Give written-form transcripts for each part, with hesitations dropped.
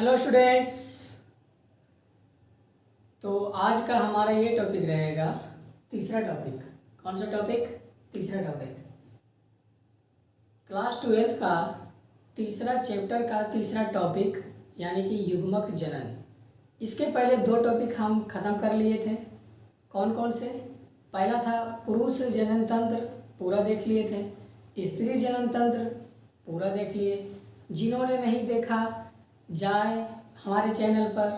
Hello students. तो आज का हमारा ये टॉपिक रहेगा तीसरा टॉपिक। कौन सा टॉपिक? तीसरा टॉपिक क्लास 12th का तीसरा चैप्टर का तीसरा टॉपिक यानी कि युग्मक जनन। इसके पहले दो टॉपिक हम ख़त्म कर लिए थे। कौन कौन से? पहला था पुरुष जनन तंत्र, पूरा देख लिए थे। स्त्री जनन तंत्र पूरा देख लिए। जिन्होंने नहीं देखा जाए हमारे चैनल पर,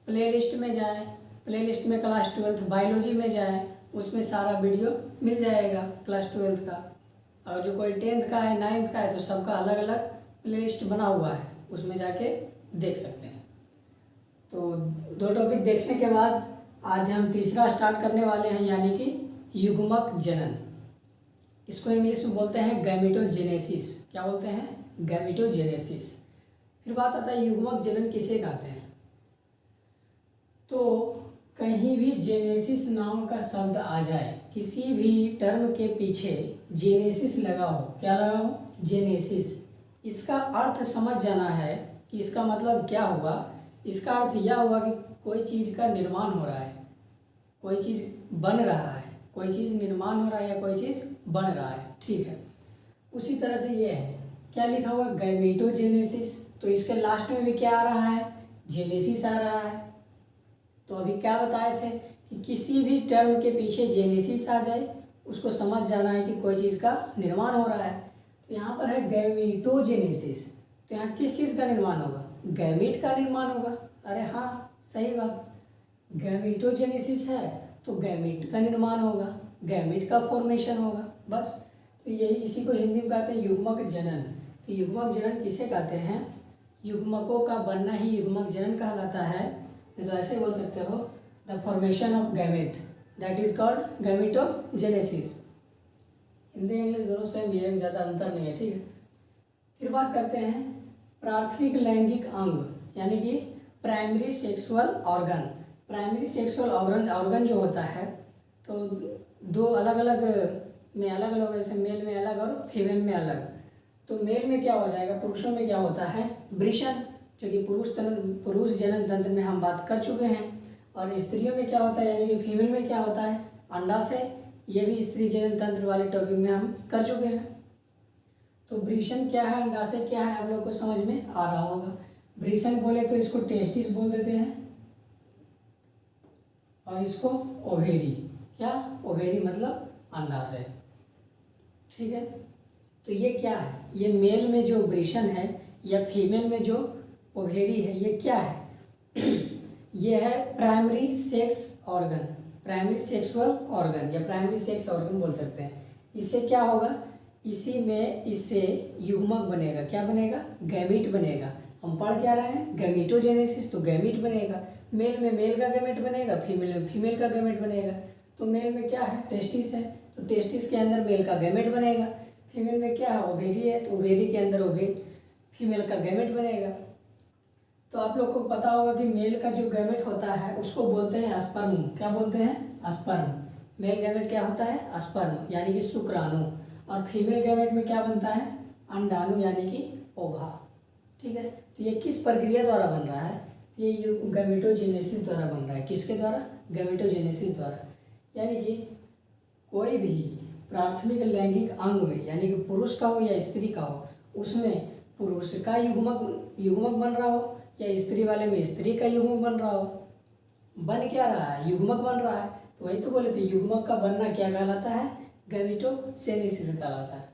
प्लेलिस्ट में जाए, प्लेलिस्ट में क्लास 12th बायोलॉजी में जाए, उसमें सारा वीडियो मिल जाएगा क्लास 12th का। और जो कोई 10th का है 9th का है तो सबका अलग अलग प्लेलिस्ट बना हुआ है, उसमें जाके देख सकते हैं। तो दो टॉपिक देखने के बाद आज हम तीसरा स्टार्ट करने वाले हैं यानी कि युग्मक जनन। इसको इंग्लिश में बोलते हैं गैमेटोजेनेसिस। क्या बोलते हैं? गैमेटोजेनेसिस। फिर बात आता है युग्मक जनन किसे कहते हैं। तो कहीं भी जेनेसिस नाम का शब्द आ जाए, किसी भी टर्म के पीछे जेनेसिस लगा हो, क्या लगा हो? जेनेसिस। इसका अर्थ समझ जाना है कि इसका मतलब क्या हुआ। इसका अर्थ यह हुआ कि कोई चीज़ का निर्माण हो रहा है, कोई चीज़ बन रहा है, कोई चीज़ निर्माण हो रहा है या कोई चीज़ बन रहा है। ठीक है, उसी तरह से ये है। क्या लिखा हुआ? गैमेटोजेनेसिस। तो इसके लास्ट में भी क्या आ रहा है? जेनेसिस आ रहा है। तो अभी क्या बताए थे कि किसी भी टर्म के पीछे जेनेसिस आ जाए उसको समझ जाना है कि कोई चीज़ का निर्माण हो रहा है। तो यहाँ पर है गैमेटोजेनेसिस। तो यहाँ किस चीज़ का निर्माण होगा? गैमीट का निर्माण होगा। अरे हाँ, सही बात। गैमेटोजेनेसिस है तो गैमीट का निर्माण होगा, गैमीट का फॉर्मेशन होगा, बस। तो यही, इसी को हिंदी में कहते हैं युग्मक जनन। तो युग्मक जनन किसे कहते हैं? युग्मकों का बनना ही युग्मक जनन कहलाता है। तो ऐसे बोल सकते हो, the formation of gamete that is called gametogenesis. Hindi English दोनों सेम ही है, ज़्यादा अंतर नहीं है। ठीक है, फिर बात करते हैं प्राथमिक लैंगिक अंग यानी कि primary sexual organ. Primary sexual organ जो होता है तो दो अलग अलग में अलग अलग, जैसे मेल में अलग और फीमेल में अलग। तो मेल में क्या हो जाएगा? पुरुषों में क्या होता है? वृषण, जो कि पुरुष जनन तंत्र में हम बात कर चुके हैं। और स्त्रियों में क्या होता है यानी कि फीमेल में क्या होता है? अंडाशय। ये भी स्त्री जनन तंत्र वाले टॉपिक में हम कर चुके हैं। तो वृषण क्या है, अंडाशय क्या है, आप लोगों को समझ में आ रहा होगा। वृषण बोले तो इसको टेस्टिस बोल देते हैं और इसको ओवेरी। क्या? ओवेरी मतलब अंडाशय। ठीक है, तो ये क्या है? ये मेल में जो वृषण है या फीमेल में जो ओवेरी है, ये क्या है? ये है primary sex organ, primary sexual organ या प्राइमरी सेक्स ऑर्गन बोल सकते हैं। इससे क्या होगा? इसी में इससे युग्मक बनेगा। क्या बनेगा? गैमीट बनेगा। हम पढ़ क्या रहे हैं? गैमेटोजेनेसिस। तो गैमीट बनेगा। मेल में मेल का गैमेट बनेगा, फीमेल में फीमेल का गैमेट बनेगा। तो मेल में क्या है? टेस्टिस है, तो टेस्टिस के अंदर मेल का गैमेट बनेगा। फीमेल में क्या है? ओवेरी है, तो ओवेरी के अंदर फीमेल का गैमेट बनेगा। तो आप लोग को पता होगा कि मेल का जो गैमेट होता है उसको बोलते हैं स्पर्म। क्या बोलते हैं? स्पर्म। मेल गैमेट क्या होता है? स्पर्म यानी कि शुक्राणु। और फीमेल गैमेट में क्या बनता है? अंडाणु यानी कि ओवा। ठीक है, तो ये किस प्रक्रिया द्वारा बन रहा है? ये गैमेटोजेनेसिस द्वारा बन रहा है। किसके द्वारा? गैमेटोजेनेसिस द्वारा। यानी कि कोई भी प्राथमिक लैंगिक अंग में यानी कि पुरुष का हो या स्त्री का हो, उसमें पुरुष का युग्मक बन रहा हो या स्त्री वाले में स्त्री का युग्मक बन रहा हो। बन क्या रहा है? युग्मक बन रहा है। तो वही तो बोले थे, युग्मक का बनना क्या कहलाता है? गैमेटोजेनेसिस कहलाता है।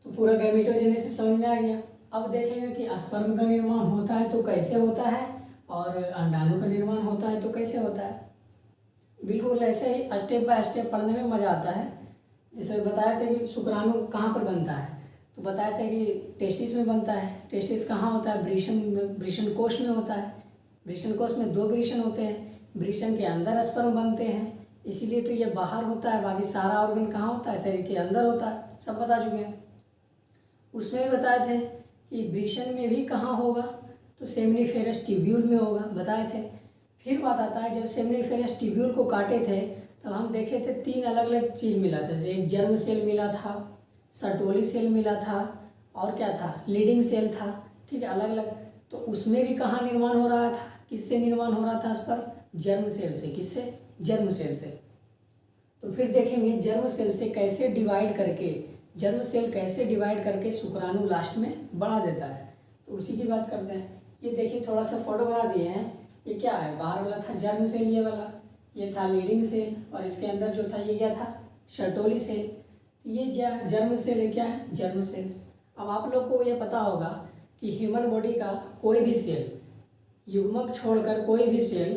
तो पूरा गैमेटोजेनेसिस समझ में आ गया। अब देखेंगे कि स्पर्म का निर्माण होता है तो कैसे होता है, और अंडाणु का निर्माण होता है तो कैसे होता है। बिल्कुल ऐसे ही स्टेप बाय स्टेप पढ़ने में मज़ा आता है। जैसे बताया था कि शुक्राणु कहाँ पर बनता है, तो बताया था कि टेस्टिस में बनता है। टेस्टिस कहाँ होता है? वृषण कोश में होता है। वृषण कोश में 2 वृषण होते हैं। वृषण के अंदर स्पर्म बनते हैं, इसीलिए तो ये बाहर होता है। बाकी सारा ऑर्गन कहाँ होता है? शरीर के अंदर होता है। सब बता चुके हैं। उसमें भी बताए थे कि वृषण में भी कहाँ होगा, तो सेमिनिफेरस ट्यूब्यूल में होगा, बताए थे। फिर बात आता है, जब सेमिनिफेरस ट्यूब्यूल को काटे थे तब हम देखे थे 3 अलग अलग चीज़ मिला था। जैसे एक जर्म सेल मिला था, सर्टोली सेल मिला था, और क्या था? लीडिंग सेल था। ठीक है, अलग अलग। तो उसमें भी कहाँ निर्माण हो रहा था, किससे निर्माण हो रहा था स्पर्म? जर्म सेल से। किससे? जर्म सेल से। तो फिर देखेंगे जर्म सेल से कैसे डिवाइड करके, जर्म सेल कैसे डिवाइड करके शुक्राणु लास्ट में बना देता है, तो उसी की बात करते हैं। ये देखिए थोड़ा सा फोटो बना दिए हैं। ये क्या है? बाहर वाला था जर्म सेल, ये वाला, ये था लीडिंग सेल, और इसके अंदर जो था ये क्या था? Sertoli cell. ये जर्म सेल है, क्या है? Germ cell. अब आप लोग को ये पता होगा कि ह्यूमन बॉडी का कोई भी सेल, युग्मक छोड़कर कोई भी सेल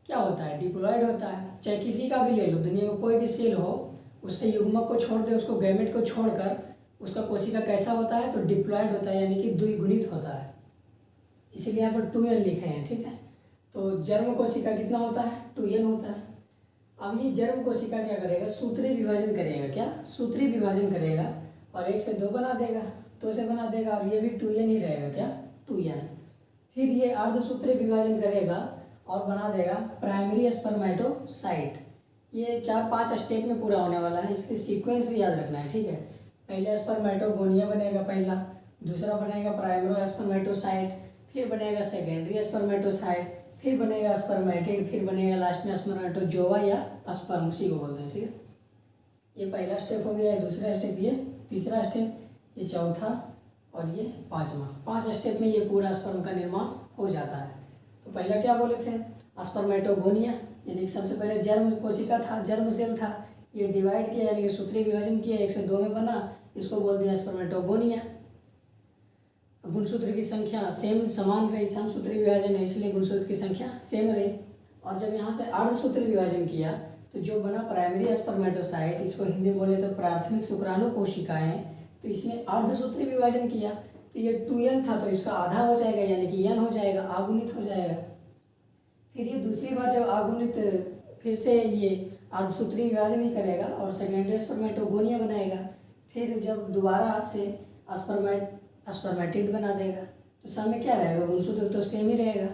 क्या होता है? डिप्लॉयड होता है। चाहे किसी का भी ले लो, दुनिया में कोई भी सेल हो, उसके युग्मक को छोड़ दे, उसको गैमेट को छोड़कर उसका कोशिका कैसा होता है? तो डिप्लॉयड होता है, यानी कि द्विगुणित होता है। इसीलिए यहाँ पर 2n लिखे हैं, ठीक है। तो जर्म कोशिका कितना होता है? 2n होता है। अब ये जर्म कोशिका क्या करेगा? सूत्री विभाजन करेगा। क्या? सूत्री विभाजन करेगा, और 1 से 2 बना देगा, 2 से बना देगा, और ये भी 2n ही रहेगा। क्या? 2n। फिर ये अर्धसूत्री विभाजन करेगा और बना देगा प्राइमरी स्पर्मेटोसाइट। ये 4-5 स्टेप में पूरा होने वाला है, इसके सीक्वेंस भी याद रखना है, ठीक है। पहले स्पर्मेटोगोनिया बनेगा पहला, दूसरा बनेगा प्राइमरी स्पर्मेटोसाइट, फिर बनेगा सेकेंडरी स्पर्मेटोसाइट, फिर बनेगा स्पर्मेटिड, फिर बनेगा लास्ट में स्पर्मेटोजोआ या स्पर्म, उसी को बोलते हैं, ठीक है। ये पहला स्टेप हो गया, दूसरा स्टेप, ये तीसरा स्टेप, ये चौथा, और ये पाँचवा। 5 स्टेप में ये पूरा स्पर्म का निर्माण हो जाता है। तो पहला क्या बोले थे? स्पर्मेटोगोनिया, यानी सबसे पहले जर्म कोशिका था, जर्म सेल था, ये डिवाइड किया, यानी कि सूत्री विभाजन किया, 1 से 2 में बना, इसको बोल दिया स्पर्मेटोगोनिया। गुणसूत्र की संख्या सेम समान रही, समसूत्री विभाजन है इसलिए गुणसूत्र की संख्या सेम रही। और जब यहाँ से अर्धसूत्री विभाजन किया तो जो बना प्राइमरी स्पर्मेटोसाइट, इसको हिंदी में बोले तो प्राथमिक शुक्राणु कोशिकाएं, तो इसमें अर्धसूत्री विभाजन किया, तो ये 2n था, तो इसका आधा हो जाएगा, यानी कि n हो जाएगा, आगुणित हो जाएगा। फिर ये दूसरी बार जब आगुणित, फिर से ये अर्धसूत्री विभाजन ही करेगा और सेकेंडरी स्पर्मेटोगोनिया बनाएगा। फिर जब दोबारा से स्पर्मेटिड बना देगा, तो सब में क्या रहेगा? गुणसूत्र तो सेम ही रहेगा,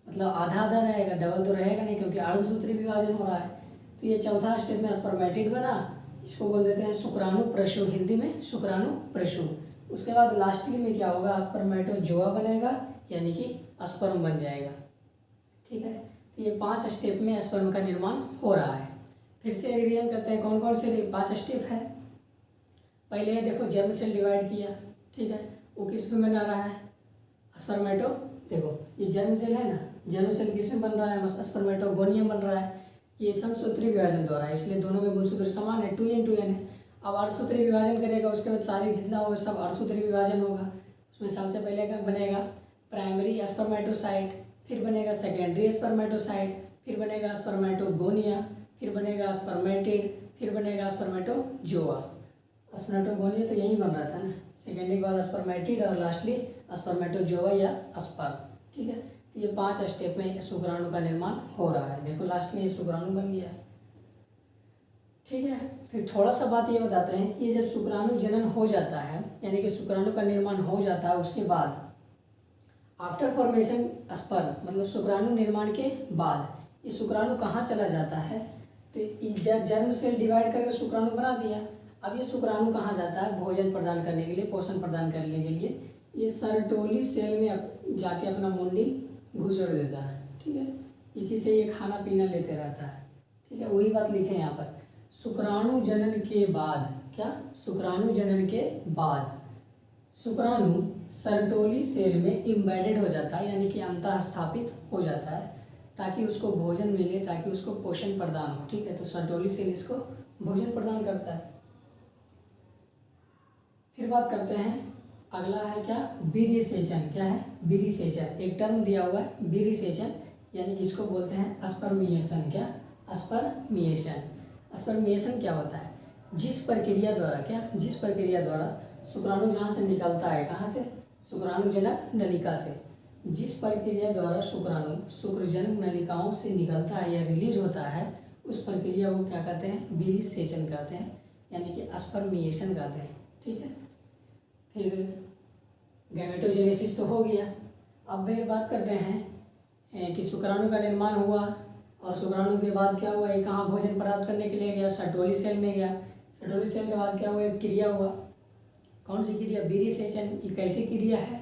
मतलब आधा आधा रहेगा, डबल तो रहेगा नहीं, क्योंकि अर्धसूत्री विभाजन हो रहा है। तो ये चौथा स्टेप में स्पर्मेटिड बना, इसको बोल देते हैं शुक्राणु प्रशु, हिंदी में शुक्राणु प्रशु। उसके बाद लास्टली में क्या होगा? स्पर्मेटोजोआ बनेगा, यानी कि स्पर्म बन जाएगा, ठीक है। तो ये 5 स्टेप में स्पर्म का निर्माण हो रहा है। फिर से रिवीजन करते हैं, कौन कौन से 5 स्टेप है। पहले ये देखो जर्म सेल डिवाइड किया, ठीक है, वो किस में बना रहा है? स्पर्मेटो, देखो ये जर्म सेल है ना, जर्म सेल किस में बन रहा है? स्पर्मेटोगोनियम बन रहा है। ये समसूत्री विभाजन द्वारा, इसलिए दोनों में गुणसूत्र समान है, 2n है। अब अर्धसूत्री विभाजन करेगा, उसके बाद सारी जितना होगा सब अर्धसूत्री विभाजन होगा। उसमें सबसे पहले बनेगा प्राइमरी स्पर्मेटोसाइट, फिर बनेगा सेकेंडरी स्पर्मेटोसाइट, फिर बनेगा स्पर्मेटोगोनिया, फिर बनेगा स्पर्मेटिड, फिर बनेगा स्पर्मेटोजोआ। स्पर्मेटोगोनिया तो यही बन रहा था ना, सेकेंडरी के बाद स्पर्मेटिड, और लास्टली स्पर्मेटोजोआ या स्पर्म, ठीक है। तो ये 5 स्टेप में शुक्राणु का निर्माण हो रहा है। देखो लास्ट में ये शुक्राणु बन गया, ठीक है। फिर थोड़ा सा बात ये बताते हैं कि ये जब शुक्राणु जनन हो जाता है, यानी कि शुक्राणु का निर्माण हो जाता है, उसके बाद आफ्टर फॉर्मेशन स्पर्म, मतलब शुक्राणु निर्माण के बाद ये शुक्राणु कहाँ चला जाता है? तो जर्म सेल डिवाइड करके शुक्राणु बना दिया। अब ये शुक्राणु कहाँ जाता है? भोजन प्रदान करने के लिए, पोषण प्रदान करने के लिए ये सर्टोली सेल में जाके अपना मुंडी घुसड़ देता है, ठीक है। इसी से ये खाना पीना लेते रहता है, ठीक है। वही बात लिखे यहाँ पर, शुक्राणु जनन के बाद, क्या? शुक्राणु जनन के बाद शुक्राणु सर्टोली सेल में इम्बेडेड हो जाता है, यानी कि अंतः स्थापित हो जाता है, ताकि उसको भोजन मिले, ताकि उसको पोषण प्रदान हो, ठीक है। तो सर्टोली सेल इसको भोजन प्रदान करता है। फिर बात करते हैं, अगला है क्या? विरिसेचन। क्या है? विरिसेचन, एक टर्म दिया हुआ है विरिसेचन, यानी कि इसको बोलते हैं स्पर्मिएशन। क्या? स्पर्मिएशन। स्पर्मिएशन क्या होता है? जिस प्रक्रिया द्वारा, क्या? जिस प्रक्रिया द्वारा शुक्राणु जहाँ से निकलता है, कहाँ से? शुक्राणुजनक नलिका से। जिस प्रक्रिया द्वारा शुक्राणु शुक्रजनक नलिकाओं से निकलता है या रिलीज होता है, उस प्रक्रिया को क्या कहते हैं? विरिसेचन कहते हैं, यानी कि स्पर्मिएशन कहते हैं, ठीक है। फिर गैमेटोजेनेसिस तो हो गया। अब फिर बात करते हैं कि शुक्राणु का निर्माण हुआ, और शुक्राणु के बाद क्या हुआ? ये कहाँ भोजन प्राप्त करने के लिए गया? सर्टोली सेल में गया। सर्टोली सेल के बाद क्या हुआ? एक क्रिया हुआ। कौन सी क्रिया? विरिसेचन। ये कैसी क्रिया है?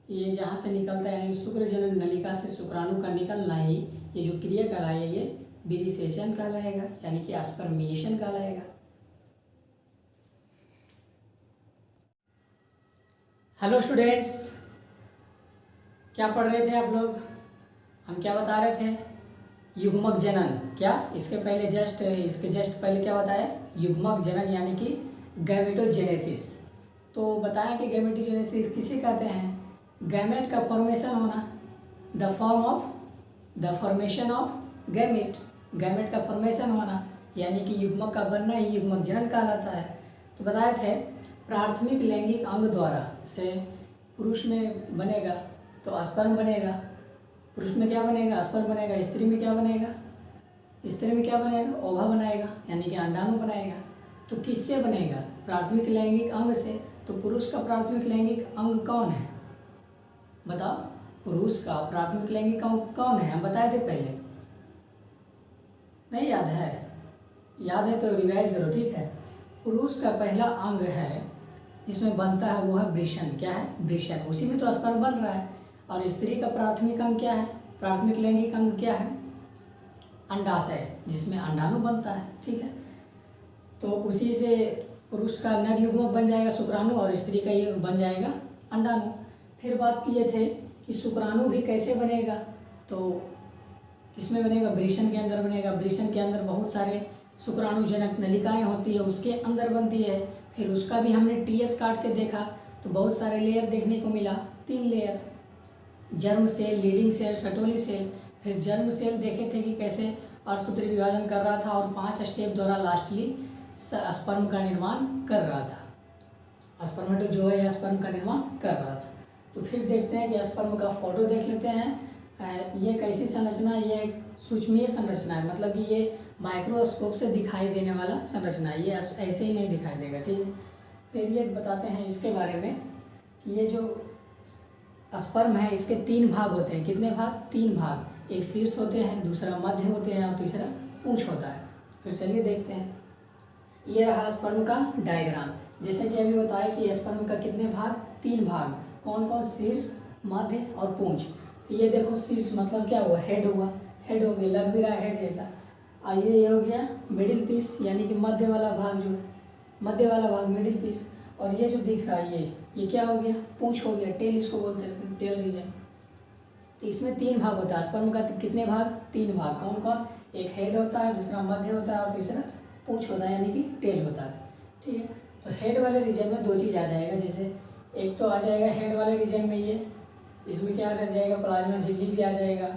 ये जहाँ से निकलता है यानी शुक्र जनन नलिका से शुक्राणु का निकलना ही ये जो क्रिया कहलाए ये विनिषेचन कहलाएगा, यानी कि स्पर्मिएशन कहलाएगा। हेलो स्टूडेंट्स, क्या पढ़ रहे थे आप लोग? हम क्या बता रहे थे? युग्मक जनन। क्या इसके जस्ट पहले क्या बताया? युग्मक जनन यानी कि गैमेटोजेनेसिस। तो बताएं कि गैमेटोजेनेसिस किसे कहते हैं? गैमेट का फॉर्मेशन होना, the formation of gamete, gamete का फॉर्मेशन होना यानी कि युग्मक का बनना ही युग्मक जनन कहलाता है। तो बताए थे प्राथमिक लैंगिक अंग द्वारा से पुरुष में बनेगा तो स्पर्म बनेगा, पुरुष में क्या बनेगा? स्पर्म बनेगा। स्त्री में क्या बनेगा? स्त्री में क्या बनेगा? ओवा बनाएगा यानी कि अंडाणु बनाएगा। तो किससे बनेगा? प्राथमिक लैंगिक अंग से। तो पुरुष का प्राथमिक लैंगिक अंग कौन है? बताओ, पुरुष का प्राथमिक लैंगिक अंग कौन है? हम बताए थे पहले, नहीं याद है? याद है तो रिवाइज करो, ठीक है। पुरुष का पहला अंग है जिसमें बनता है वो है वृषण। क्या है? वृषण। उसी में तो स्पर्म बन रहा है। और स्त्री का प्राथमिक अंग क्या है? प्राथमिक लैंगिक अंग क्या है? अंडाशय, जिसमें अंडाणु बनता है, ठीक है। तो उसी से पुरुष का नर युग्मक बन जाएगा शुक्राणु और स्त्री का ये बन जाएगा अंडाणु। फिर बात किए थे कि शुक्राणु भी कैसे बनेगा, तो किसमें बनेगा? वृषण के अंदर बनेगा। वृषण के अंदर बहुत सारे शुक्राणुजनक नलिकाएं होती है, उसके अंदर बनती है। फिर उसका भी हमने टीएस काट के देखा तो बहुत सारे लेयर देखने को मिला, 3 layer, germ cell, leading cell, सटोली सेल। फिर जर्म सेल देखे थे कि कैसे अर्धसूत्री विभाजन कर रहा था और 5 स्टेप द्वारा लास्टली स्पर्म का निर्माण कर रहा था। स्पर्मेटो है स्पर्म का निर्माण कर रहा था। तो फिर देखते हैं कि स्पर्म का फोटो देख लेते हैं। ये कैसी संरचना? ये सूक्ष्मीय संरचना है, मतलब कि ये माइक्रोस्कोप से दिखाई देने वाला संरचना है, ये ऐसे ही नहीं दिखाई देगा, ठीक है। फिर ये बताते हैं इसके बारे में कि ये जो स्पर्म है इसके 3 भाग होते हैं। कितने भाग? 3 भाग। एक शीर्ष होते हैं, दूसरा मध्य होते हैं और तीसरा पूंछ होता है। फिर चलिए देखते हैं। ये रहा स्पर्म का डायग्राम। जैसे कि अभी बताया कि स्पर्म का कितने भाग? 3 भाग। कौन कौन? शीर्ष, मध्य और पूंछ। तो ये देखो शीर्ष मतलब क्या हुआ? हेड हुआ, हेड हो गया, लग भी रहा है हेड जैसा। और ये हो गया मिडिल पीस यानी कि मध्य वाला भाग, जो मध्य वाला भाग मिडिल पीस। और ये जो दिख रहा है ये क्या हो गया? पूंछ हो गया, टेल इसको बोलते हैं, टेल रीजन। तो इसमें 3 भाग होता है स्पर्म का। कितने भाग? 3 भाग। कौन कौन? एक हेड होता है, दूसरा मध्य होता है और तीसरा पूंछ होता है यानी कि टेल होता है, ठीक है। तो हेड वाले रीजन में 2 चीज़ आ जाएगा। जैसे एक तो आ जाएगा हेड वाले रीजन में ये, इसमें क्या रह जाएगा? प्लाज्मा झिल्ली भी आ जाएगा।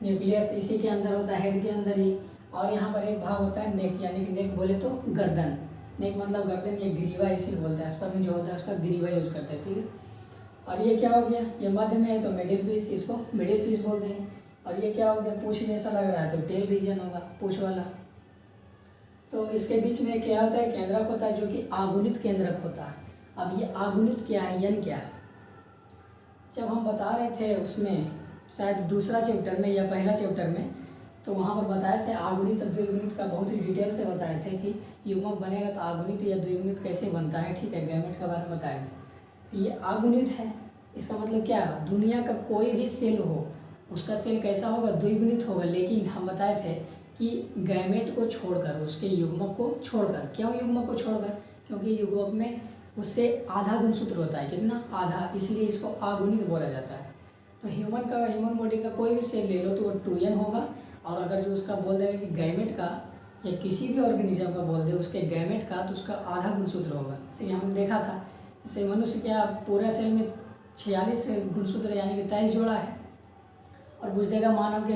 न्यूक्लियस इसी के अंदर होता है, हेड के अंदर ही। और यहाँ पर एक भाग होता है नेक, यानी कि नेक बोले तो गर्दन। नेक मतलब गर्दन, ये ग्रीवा इसी बोलते हैं। स्पर्म जो होता है उसका ग्रीवा यूज करते हैं, ठीक है। और ये क्या हो गया? ये मध्य में है तो मिडिल पीस, इसको मिडिल पीस बोलते हैं। और ये क्या हो गया? पूंछ जैसा लग रहा है तो टेल रीजन होगा, पूंछ वाला। तो इसके बीच में क्या होता है? केंद्रक होता है जो कि आगुनित केंद्रक होता है। अब ये आगुनित क्या है, यन क्या है? जब हम बता रहे थे उसमें शायद दूसरा चैप्टर में या पहला चैप्टर में, तो वहाँ पर बताए थे आगुनित और द्विगुणित का बहुत ही डिटेल से बताए थे कि युग्मक बनेगा तो आगुनित या द्विगुणित कैसे बनता है, ठीक है। गैमेट के बारे में बताए थे। तो ये आगुनित है, इसका मतलब क्या है? दुनिया का कोई भी सेल हो उसका सेल कैसा होगा? द्विगुणित होगा। लेकिन हम बताए थे कि गैमेट को छोड़कर, उसके युग्मक को छोड़कर। क्यों युग्मक को छोड़कर? क्योंकि युग्मक में उससे आधा गुणसूत्र होता है। कितना? आधा, इसलिए इसको आगुनित बोला जाता है। तो ह्यूमन बॉडी का कोई भी सेल ले लो तो वो 2n होगा। और अगर जो उसका बोल देगा कि गैमेट का या किसी भी ऑर्गेनिज्म का बोल दे उसके गैमेट का, तो उसका आधा गुणसूत्र होगा। इसे हमने देखा था। जैसे मनुष्य क्या पूरा सेल में 46 गुणसूत्र यानी कि 23 जोड़ा है। और पूछ देगा मानव के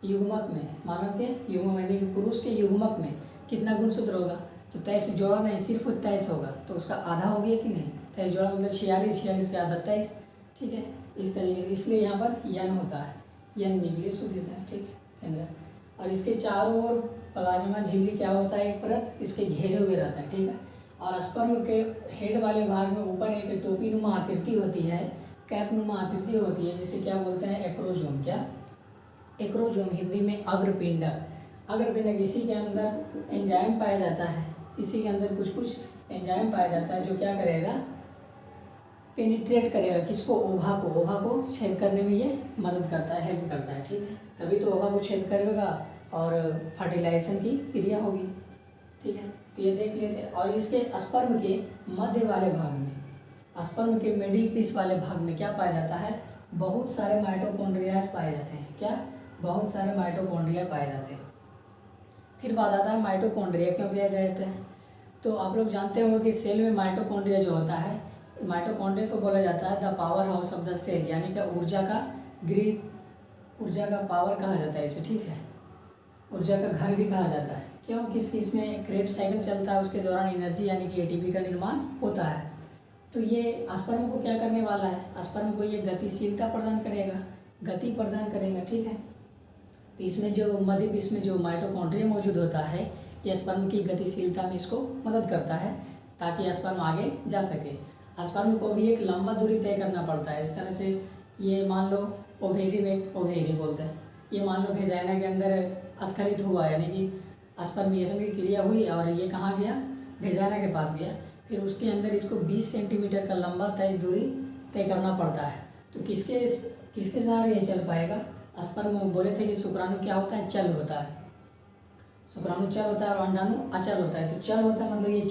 युग्मक में, मानव के युग्मक यानी कि पुरुष के युग्मक में कितना गुणसूत्र होगा? तो 23 जोड़ा नहीं, सिर्फ 23 होगा। तो उसका आधा हो गया कि नहीं? 23 जोड़ा मतलब 46 के आधा 23, ठीक है। इस तरीके, इसलिए यहाँ पर यन होता है, यन न्यूक्लियस हो देता है, ठीक है। और इसके चारों ओर प्लाज्मा झिल्ली क्या होता है? एक परत इसके घेरे हुए रहता है, ठीक है। और स्पर्म के हेड वाले भाग में ऊपर एक टोपी नुमा आकृति होती है, कैप नुमा आकृति होती है, जिसे क्या बोलते हैं? एक्रोजोम। क्या? एक्रोजोम, हिंदी में अग्रपिंडक। अग्रपिंडक, इसी के अंदर एंजाइम पाया जाता है। इसी के अंदर कुछ एंजाइम पाया जाता है जो क्या करेगा? पेनिट्रेट करेगा, किसको, ओवा को छेद करने में ये मदद करता है, हेल्प करता है, ठीक है। तभी तो ओवा को छेद करेगा और फर्टिलाइजेशन की क्रिया होगी, ठीक है। तो ये देख लेते हैं। और इसके स्पर्म के मध्य वाले भाग में, स्पर्म के मिडिल पीस वाले भाग में क्या पाया जाता है, बहुत सारे माइटोकॉन्ड्रिया पाए जाते हैं। क्या, बहुत सारे माइटोकॉन्ड्रिया पाए जाते हैं। फिर बात आता है माइटोकॉन्ड्रिया क्यों पाए जाते हैं। तो आप लोग जानते हो कि सेल में माइटोकॉन्ड्रिया जो होता है, माइटोकॉन्ड्रिया को बोला जाता है the powerhouse of the cell, यानी कि ऊर्जा का ग्रिड, ऊर्जा का पावर कहा जाता है इसे, ठीक है। ऊर्जा का घर भी कहा जाता है। क्यों, किसकी, इसमें क्रेब्स साइकिल चलता है, उसके दौरान एनर्जी यानी कि एटीपी का निर्माण होता है। तो ये स्पर्म को क्या करने वाला है, स्पर्म को ये गतिशीलता प्रदान करेगा, गति प्रदान करेगा, ठीक है। तो इसमें जो मध्य पीस में जो माइटोकॉन्ड्रिया मौजूद होता है, ये स्पर्म की गतिशीलता में इसको मदद करता है ताकि स्पर्म आगे जा सके। स्पर्म को भी एक लंबा दूरी तय करना पड़ता है। इस तरह से ये मान लो ओवेरी में, ओवेरी बोलते हैं, ये मान लो वेजाइना के अंदर स्खलित हुआ, यानी कि स्पर्मिएशन की क्रिया हुई और ये कहाँ गया, वेजाइना के पास गया। फिर उसके अंदर इसको 20 सेंटीमीटर का लंबा दूरी तय करना पड़ता है। तो किसके सहारे ये चल पाएगा, स्पर्म बोले थे कि शुक्राणु क्या होता है, चल होता है, शुक्राणु चल होता है और अंडाणु अचल होता है। तो चल होता है मतलब ये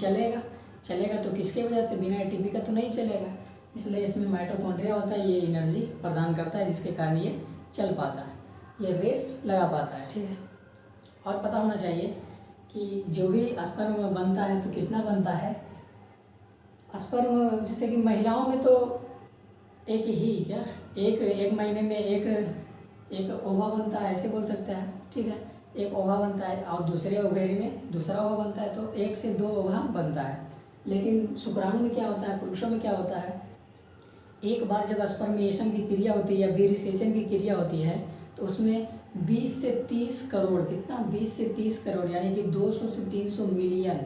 चलेगा तो किसके वजह से, बिना एटीपी का तो नहीं चलेगा, इसलिए इसमें माइटोकॉन्ड्रिया होता है, ये एनर्जी प्रदान करता है जिसके कारण ये चल पाता है, ये रेस लगा पाता है, ठीक है। और पता होना चाहिए कि जो भी स्पर्म बनता है तो कितना बनता है स्पर्म, जैसे कि महिलाओं में तो एक ही, क्या, एक महीने में एक ओवा बनता है, ऐसे बोल सकते हैं, ठीक है। एक ओवा बनता है और दूसरे ओवेरी में दूसरा ओवा बनता है, तो 1 से 2 ओवा बनता है। लेकिन शुक्राणु में क्या होता है, पुरुषों में क्या होता है, एक बार जब स्पर्मिएशन की क्रिया होती है या वीर्यसेचन की क्रिया होती है तो उसमें 20 से 30 करोड़, कितना, 20 से 30 करोड़ यानी कि 200 से 300 मिलियन,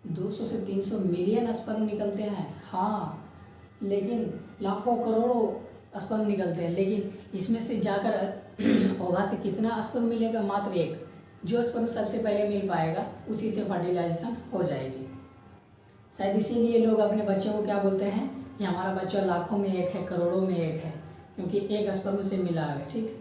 200 से 300 मिलियन स्पर्म निकलते हैं। हाँ, लेकिन लाखों करोड़ों स्पर्म निकलते हैं, लेकिन इसमें से जाकर ओवा से कितना स्पर्म मिलेगा, मात्र एक। जो स्पर्म सबसे पहले मिल पाएगा उसी से फर्टिलाइजेशन हो जाएगी। शायद इसीलिए लोग अपने बच्चों को क्या बोलते हैं कि हमारा बच्चा लाखों में एक है, करोड़ों में एक है, क्योंकि एक स्पर्म से मिला है, ठीक।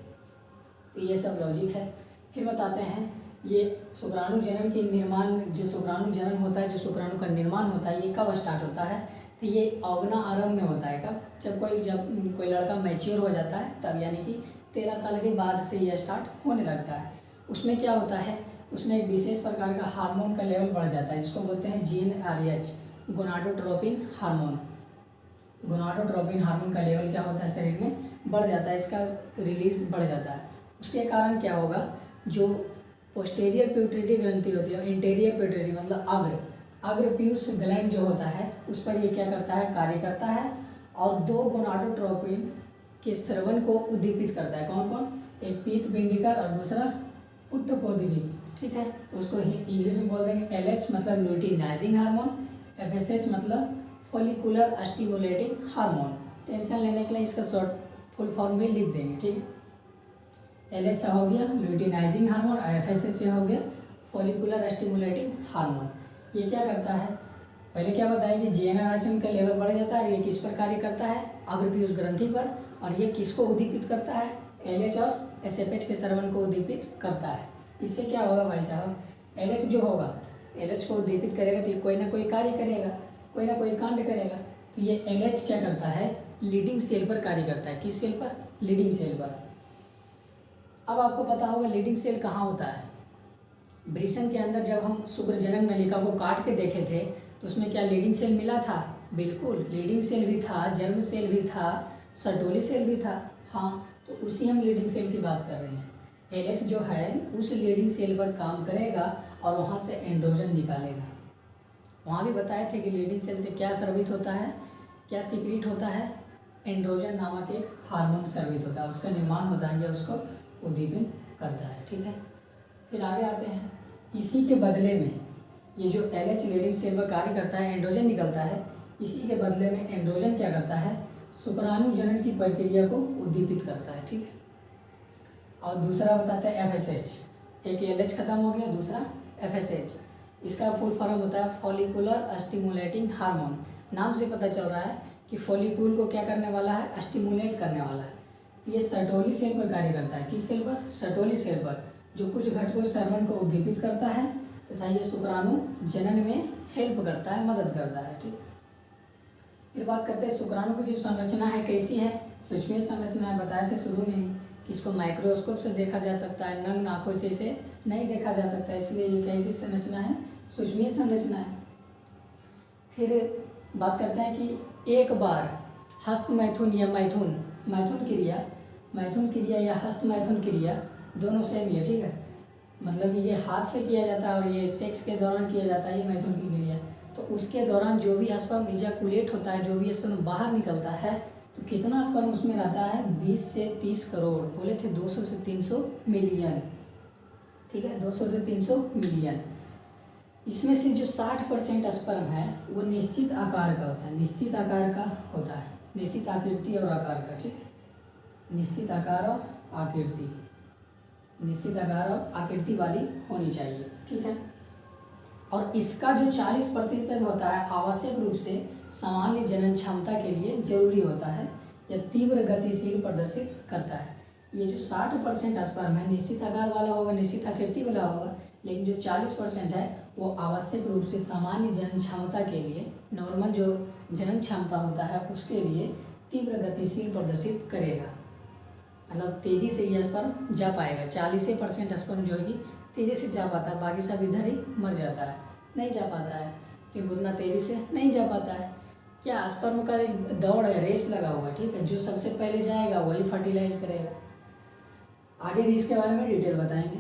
तो ये सब लॉजिक है। फिर बताते हैं ये शुक्राणु जनन की निर्माण, जो शुक्राणु जनन होता है, जो शुक्राणु का निर्माण होता है, ये कब स्टार्ट होता है, तो ये अवना आरंभ में होता है। कब, जब कोई लड़का मैच्योर हो जाता है तब, यानी कि 13 साल के बाद से यह स्टार्ट होने लगता है। उसमें क्या होता है, उसमें एक विशेष प्रकार का हार्मोन का लेवल बढ़ जाता है, जिसको बोलते हैं GnRH, gonadotropin hormone. Gonadotropin hormone का लेवल क्या होता है, शरीर में बढ़ जाता है, इसका रिलीज बढ़ जाता है। उसके कारण क्या होगा, जो पोस्टेरियर प्यूटरी ग्रंथि होती है, इंटीरियर प्यूटरी मतलब अग्र पीयूष ग्लैंड जो होता है, उस पर ये क्या करता है, कार्य करता है और 2 गोनाडोट्रोपिन के स्रवण को उद्दीपित करता है। कौन कौन, एक पीत बिंडिकर और दूसरा पुट्टकोद्दीपित, ठीक है। उसको ही इंग्लिश में बोल देंगे LH मतलब ल्यूटिनाइजिंग हार्मोन, FSH मतलब फॉलिकुलर स्टिमुलेटिंग हार्मोन। टेंशन लेने के लिए इसका शॉर्ट फुल फॉर्म में लिख देंगे, ठीक है। LH से हो गया ल्यूटिनाइजिंग हार्मोन और FSH से हो गया फॉलिकुलर स्टिमुलेटिंग हार्मोन। ये क्या करता है, पहले क्या बताया कि GnRH का लेवल बढ़ जाता है और ये किस पर कार्य करता है, अग्रपीयूष ग्रंथि पर, और ये किसको उद्दीपित करता है, LH और SFH के स्रवण को उद्दीपित करता है। इससे क्या होगा भाई साहब, LH जो होगा, LH को उद्दीपित करेगा तो कोई ना कोई कार्य करेगा, कोई ना कोई कांड करेगा। तो ये LH क्या करता है, लीडिंग सेल पर कार्य करता है। किस सेल पर, लीडिंग सेल पर। अब आपको पता होगा लीडिंग सेल कहाँ होता है, वृषण के अंदर जब हम शुक्रजनक नलिका को काट के देखे थे तो उसमें क्या लीडिंग सेल मिला था, बिल्कुल लीडिंग सेल भी था, जर्म सेल भी था, सर्टोली सेल भी था। हाँ, तो उसी हम लीडिंग सेल की बात कर रहे हैं। LH जो है उस लीडिंग सेल पर काम करेगा और वहाँ से एंड्रोजन निकालेगा। वहाँ भी बताए थे कि लीडिंग सेल से क्या स्रवित होता है, क्या सीक्रेट होता है, एंड्रोजन नामक एक हार्मोन स्रवित होता है, उसका निर्माण होता है या उसको उद्दीपित करता है, ठीक है। फिर आगे आते हैं, इसी के बदले में ये जो LH लीडिंग सेल पर कार्य करता है, एंड्रोजन निकलता है, इसी के बदले में एंड्रोजन क्या करता है, शुक्राणु जनन की प्रक्रिया को उद्दीपित करता है, ठीक है। और दूसरा बताते हैं FSH, एक LH खत्म हो गया, दूसरा FSH। इसका फुल फॉर्म होता है फॉलिकुलर स्टिमुलेटिंग हार्मोन। नाम से पता चल रहा है कि फॉलिक्यूल को क्या करने वाला है, स्टिमुलेट करने वाला है। तो ये सर्टोली सेल पर कार्य करता है। किस सेल पर, सर्टोली सेल पर, जो कुछ घटकों श्रवण को उद्दीपित करता है तथा ये शुक्राणु जनन में हेल्प करता है, मदद करता है। ठीक, फिर बात करते हैं शुक्राणु की जो संरचना है कैसी है, सूक्ष्म संरचना है। बताए थे शुरू में ही कि इसको माइक्रोस्कोप से देखा जा सकता है, नग्न आँखों से इसे नहीं देखा जा सकता, इसलिए ये कैसी संरचना है, सूक्ष्म संरचना है। फिर बात करते हैं कि एक बार हस्त मैथुन या मैथुन क्रिया या हस्त मैथुन क्रिया दोनों सेम ही है। ठीक है, मतलब ये हाथ से किया जाता है और ये सेक्स के दौरान किया जाता है, ये मैथुन की क्रिया। तो उसके दौरान जो भी स्पर्म इजैकुलेट होता है, जो भी स्पर्म बाहर निकलता है, तो कितना स्पर्म उसमें रहता है, 20 से 30 करोड़, बोले थे 200 से 300 मिलियन। ठीक है, 200 से 300 मिलियन। इसमें से जो 60% स्पर्म है वो निश्चित आकार का होता है, निश्चित आकार का होता है, निश्चित आकृति और आकार का। ठीक, निश्चित आकार और आकृति, निश्चित आकार और आकृति वाली होनी चाहिए। ठीक है, और इसका जो 40% होता है आवश्यक रूप से सामान्य जनन क्षमता के लिए जरूरी होता है या तीव्र गतिशील प्रदर्शित करता है। ये जो 60% स्पर्म है निश्चित आकार वाला होगा, निश्चित आकृति वाला होगा, लेकिन जो 40% है वो आवश्यक रूप से सामान्य जनन क्षमता के लिए, नॉर्मल जो जनन क्षमता होता है उसके लिए तीव्र गतिशील प्रदर्शित करेगा। मतलब तेज़ी से यह स्पर्म जा पाएगा। 40% स्पर्म जो है कि तेज़ी से जा पाता है, बाकी सब इधर ही मर जाता है, नहीं जा पाता है, क्योंकि उतना तेज़ी से नहीं जा पाता है। क्या स्पर्म का एक दौड़ है, रेस लगा हुआ है। ठीक है, जो सबसे पहले जाएगा वही फर्टिलाइज करेगा। आगे भी इसके बारे में डिटेल बताएंगे।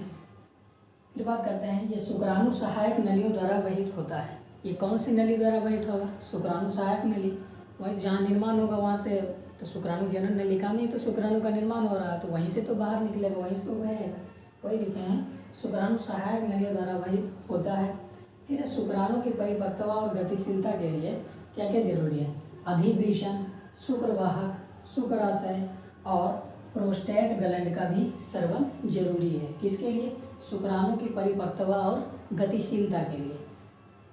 फिर बात करते हैं, ये शुक्राणु सहायक नलियों द्वारा वहित होता है। ये कौन सी नली द्वारा वहित होगा, शुक्राणु सहायक नली। वही जहाँ निर्माण होगा वहाँ से, तो शुक्राणु जनन नलिका में ही तो शुक्राणु का निर्माण हो रहा है, तो वहीं से तो बाहर निकलेगा, वहीं से तो बहेगा। वही लिखे हैं, शुक्राणु सहायक नलियों द्वारा वहित होता है। फिर शुक्राणु की परिपक्वता और गतिशीलता के लिए क्या क्या जरूरी है, अधिवृषण, शुक्रवाहक, शुक्राशय और प्रोस्टेट ग्लैंड का भी स्रवण जरूरी है। किसके लिए, शुक्राणु की परिपक्वता और गतिशीलता के लिए।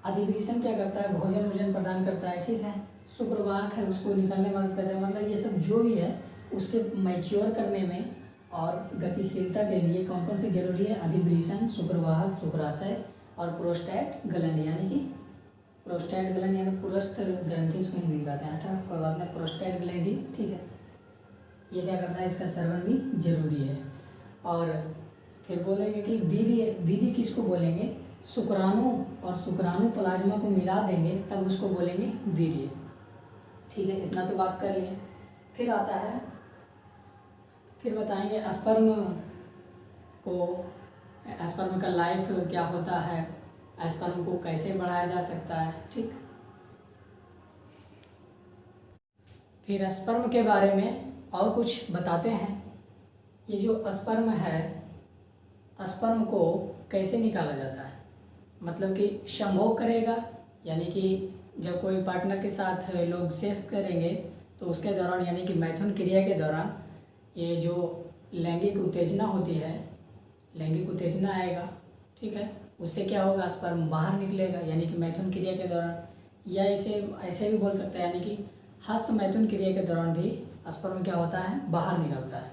अधिवृषण क्या करता है, भोजन प्रदान करता है। ठीक है, शुक्रवाहक है, उसको निकलने में मदद करता है। मतलब ये सब जो भी है उसके मैच्योर करने में और गतिशीलता के लिए कौन कौन सी जरूरी है, अधिवृषण, शुक्रवाहक, शुक्राशय और प्रोस्टेट ग्लैंड, यानी कि प्रोस्टेट ग्लैंड यानी पुरस्थ ग्रंथि, इसको हिंदी कहते हैं। अच्छा, कोई बात नहीं, प्रोस्टेट ग्लैंड ही ठीक है। ये क्या करता है, इसका श्रवण भी जरूरी है। और फिर बोलेंगे कि वीर्य किसको बोलेंगे, शुक्राणु और शुक्राणु प्लाज्मा को मिला देंगे तब उसको बोलेंगे वीर्य। ठीक है, इतना तो बात कर लिए। फिर आता है, फिर बताएंगे स्पर्म का लाइफ क्या होता है, स्पर्म को कैसे बढ़ाया जा सकता है। ठीक, फिर स्पर्म के बारे में और कुछ बताते हैं। ये जो स्पर्म है, स्पर्म को कैसे निकाला जाता है, मतलब कि संभोग करेगा, यानी कि जब कोई पार्टनर के साथ लोग सेक्स करेंगे तो उसके दौरान, यानी कि मैथुन क्रिया के दौरान, ये जो लैंगिक उत्तेजना होती है, लैंगिक उत्तेजना आएगा। ठीक है, उससे क्या होगा, स्पर्म बाहर निकलेगा, यानी कि मैथुन क्रिया के दौरान, या इसे ऐसे भी बोल सकते हैं, यानी कि हस्त मैथुन क्रिया के दौरान भी स्पर्म क्या होता है, बाहर निकलता है।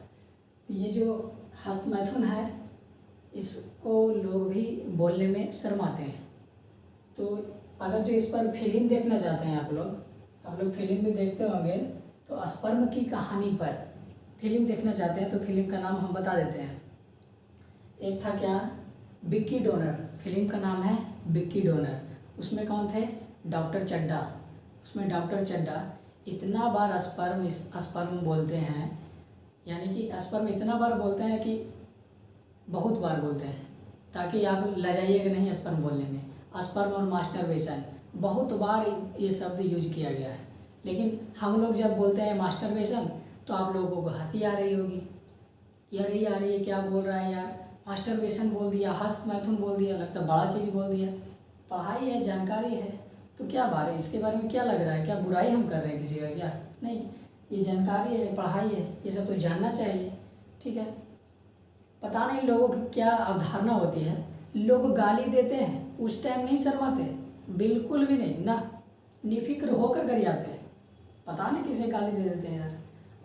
ये जो हस्त मैथुन है इसको लोग भी बोलने में शर्माते हैं। तो अगर जो इस पर फिल्म देखना चाहते हैं आप लोग फिल्म भी देखते होंगे, तो स्पर्म की कहानी पर फिल्म देखना चाहते हैं तो फिल्म का नाम हम बता देते हैं। एक था क्या, बिक्की डोनर, फिल्म का नाम है बिक्की डोनर। उसमें कौन थे, डॉक्टर चड्डा। उसमें डॉक्टर चड्डा इतना बार स्पर्म बोलते हैं, यानी कि स्पर्म इतना बार बोलते हैं कि बहुत बार बोलते हैं, ताकि आप लजाइएगा नहीं स्पर्म बोलने में। स्पर्म और मास्टरबेशन बहुत बार ये शब्द यूज किया गया है, लेकिन हम लोग जब बोलते हैं मास्टरबेशन तो आप लोगों को हंसी आ रही होगी, यार ये आ रही है, क्या बोल रहा है यार, मास्टरबेशन बोल दिया, हस्त मैथुन बोल दिया, लगता बड़ा चीज़ बोल दिया। पढ़ाई है, जानकारी है, तो क्या बात है, इसके बारे में क्या लग रहा है, क्या बुराई हम कर रहे हैं किसी का, क्या नहीं, ये जानकारी है, पढ़ाई है, ये सब तो जानना चाहिए। ठीक है, पता नहीं लोगों की क्या अवधारणा होती है, लोग गाली देते हैं उस टाइम नहीं शर्माते, बिल्कुल भी नहीं ना, निफिक्र होकर गरियाते हैं। पता नहीं किसे गाली दे देते हैं यार।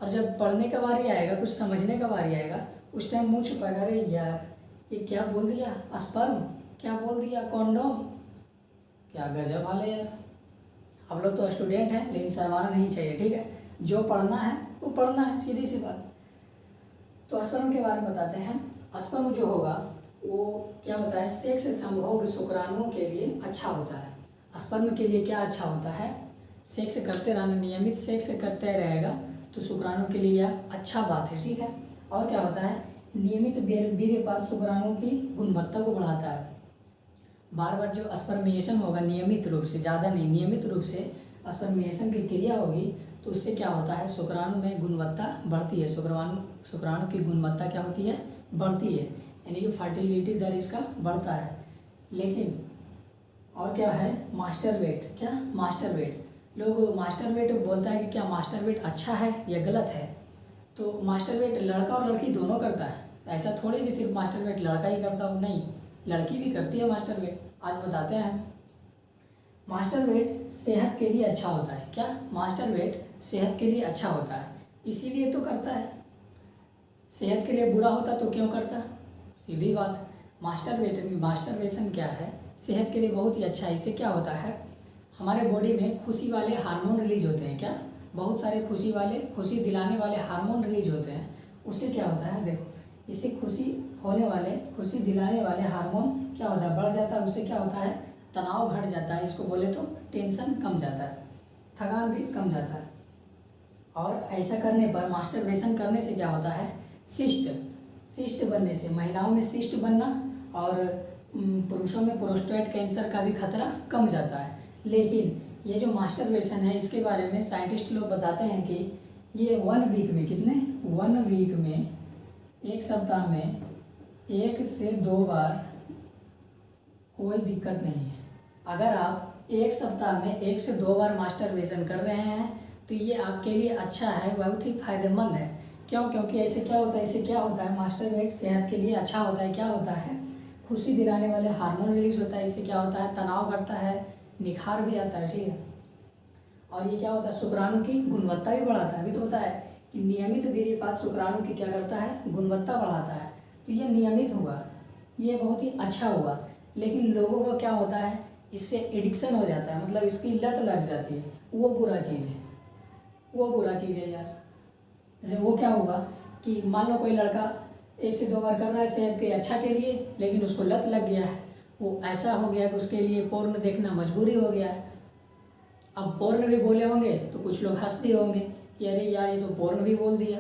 और जब पढ़ने का बारी आएगा, कुछ समझने का बारी आएगा, उस टाइम मुँह छुपाएगा, अरे यार ये क्या बोल दिया, स्पर्म, क्या बोल दिया, कॉन्डोम, क्या गजब हाल है यार। हम लोग तो स्टूडेंट हैं, लेकिन शर्माना नहीं चाहिए, ठीक है। जो पढ़ना है वो पढ़ना है, सीधी सी बात। तो स्पर्म के बारे में बताते हैं। स्पर्म जो होगा वो क्या होता है, सेक्स संभोग शुक्राणुओं के लिए अच्छा होता है। स्पर्म के लिए क्या अच्छा होता है, सेक्स करते रहना, नियमित सेक्स करते रहेगा तो शुक्राणु के लिए अच्छा बात है, ठीक है। और क्या होता है, नियमित वीर्यपात शुक्राणुओं की गुणवत्ता को बढ़ाता है। बार बार जो स्पर्मिएशन होगा नियमित रूप से, ज़्यादा नहीं, नियमित रूप से स्पर्मिएशन की क्रिया होगी तो उससे क्या होता है, शुक्राणु में गुणवत्ता बढ़ती है। शुक्राणु की गुणवत्ता क्या होती है, बढ़ती है, यानी कि फर्टिलिटी दर इसका बढ़ता है। लेकिन और क्या है, मास्टरबेट, क्या मास्टरबेट, लोग मास्टरबेट बोलता है कि क्या मास्टरबेट अच्छा है या गलत है। तो मास्टरबेट लड़का और लड़की दोनों करता है, ऐसा थोड़ी कि सिर्फ मास्टरबेट लड़का ही करता हो, नहीं, लड़की भी करती है मास्टरबेट। आज बताते हैं। मास्टरबेट सेहत के लिए अच्छा होता है, क्या मास्टरबेट सेहत के लिए अच्छा होता है, इसीलिए तो करता है। सेहत के लिए बुरा होता तो क्यों करता, सीधी बात। मास्टरबेशन क्या है, सेहत के लिए बहुत ही अच्छा है। इससे क्या होता है, हमारे बॉडी में खुशी वाले हार्मोन रिलीज होते हैं, क्या बहुत सारे खुशी दिलाने वाले हार्मोन रिलीज होते हैं। उससे क्या होता है, देखो, इससे खुशी दिलाने वाले हार्मोन क्या होता है, बढ़ जाता है। उससे क्या होता है, तनाव घट जाता है, इसको बोले तो टेंशन कम जाता है, थकान भी कम जाता है। और ऐसा करने पर, मास्टरबेशन करने से क्या होता है, सिस्ट बनने से, महिलाओं में सिस्ट बनना और पुरुषों में प्रोस्टेट कैंसर का भी खतरा कम जाता है। लेकिन ये जो मास्टरबेशन है, इसके बारे में साइंटिस्ट लोग बताते हैं कि ये 1 वीक में, कितने 1 वीक में, एक सप्ताह में 1 से 2 बार कोई दिक्कत नहीं है। अगर आप एक सप्ताह में 1 से 2 बार मास्टरबेशन कर रहे हैं तो ये आपके लिए अच्छा है, बहुत ही फायदेमंद है। क्यों, क्योंकि ऐसे क्या होता है, इससे क्या होता है, मास्टरबेट सेहत के लिए अच्छा होता है। क्या होता है, खुशी दिलाने वाले हार्मोन रिलीज होता है, इससे क्या होता है, तनाव घटता है, निखार भी आता है, ठीक है। और ये क्या होता है, शुक्राणु की गुणवत्ता भी बढ़ाता है। अभी तो होता है कि नियमित वीर्यपात शुक्राणु की क्या करता है, गुणवत्ता बढ़ाता है। तो ये नियमित हुआ, ये बहुत ही अच्छा हुआ। लेकिन लोगों का क्या होता है, इससे एडिक्शन हो जाता है, मतलब इसकी लत लग जाती है, वो बुरा चीज़ है, वो बुरा चीज़ है यार। जैसे वो क्या हुआ कि मान लो कोई लड़का 1 से 2 बार कर रहा है सेहत के अच्छा के लिए, लेकिन उसको लत लग गया है, वो ऐसा हो गया कि उसके लिए पोर्न देखना मजबूरी हो गया है। अब पोर्न भी बोले होंगे तो कुछ लोग हंसते होंगे कि अरे यार ये तो पोर्न भी बोल दिया,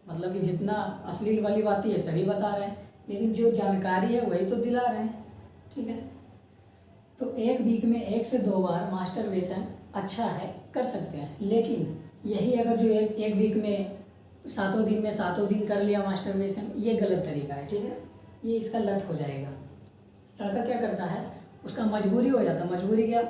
मतलब कि जितना अश्लील वाली बात है सभी बता रहे हैं, लेकिन जो जानकारी है वही तो दिला रहे हैं, ठीक है। तो 1 वीक में 1 से 2 बार मास्टरबेशन अच्छा है, कर सकते हैं। लेकिन यही अगर जो एक वीक में सातों दिन कर लिया मास्टरबेशन, ये गलत तरीका है, ठीक है। ये इसका लत हो जाएगा। लड़का क्या करता है, उसका मजबूरी हो जाता है, मजबूरी क्या,